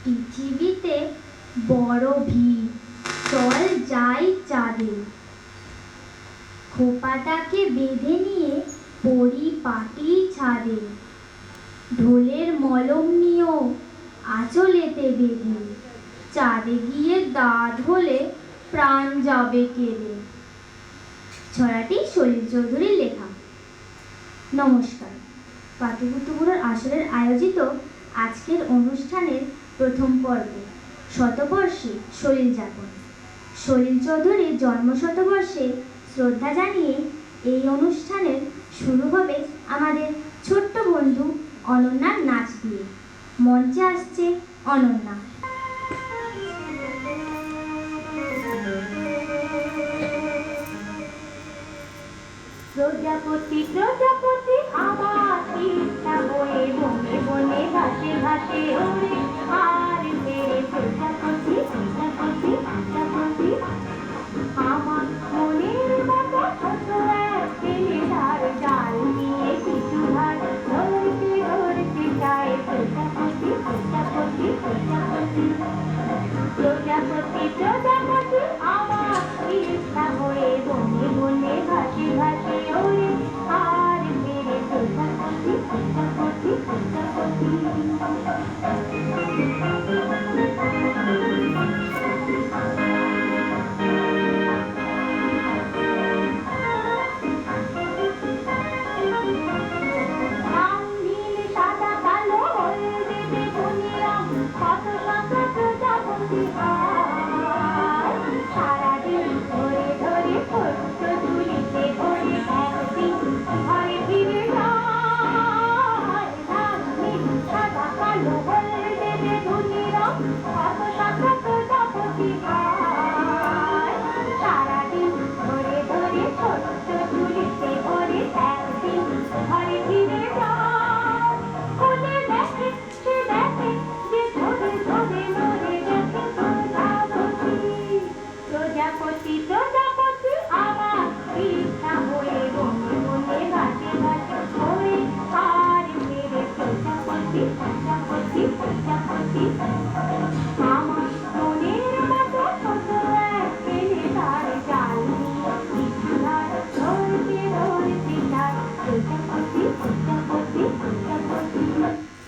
পৃথিবীতে বড় ভিড়, চল যাই চাঁদে। খোপাটাকে বেঁধে নিয়ে পরিপাটি ছাদে। ঢোলের মলম নিয়েও আঁচলেতে বেঁধে, চাঁদে গিয়ে দাঁত হলে প্রাণ যাবে কেঁদে। ছড়াটি সলিল চৌধুরীর লেখা। নমস্কার। পাটিপুতুগুলোর আসরের আয়োজিত আজকের অনুষ্ঠানের প্রথম পর্বে শতবর্ষে সলিল যাপন। সলিল চৌধুরীর জন্মশতবর্ষে শ্রদ্ধা জানিয়ে এই অনুষ্ঠানের শুরু হবে আমাদের ছোট্ট বন্ধু অনন্যার নাচ দিয়ে। মঞ্চে আসছে অনন্যা। প্রজাপতি প্রজাপতি আমার ইচ্ছা বয়ে বনে বনে ঘাসে ঘাসে ওড়ে আর মেরে প্রজাপতি প্রজাপতি প্রজাপতি আমার মনের মতো ছোট এক ছেলে তার ডাল নিয়ে কিছু ধার ধরতে ধরতে যায় প্রজাপতি প্রজাপতি প্রজাপতি প্রজাপতি প্রজাপতি আমার ইচ্ছা হয়ে বনে বনে ঘাসে ঘাসে ওড়ে আর মেরে প্রজাপতি প্রজাপতি প্রজাপতি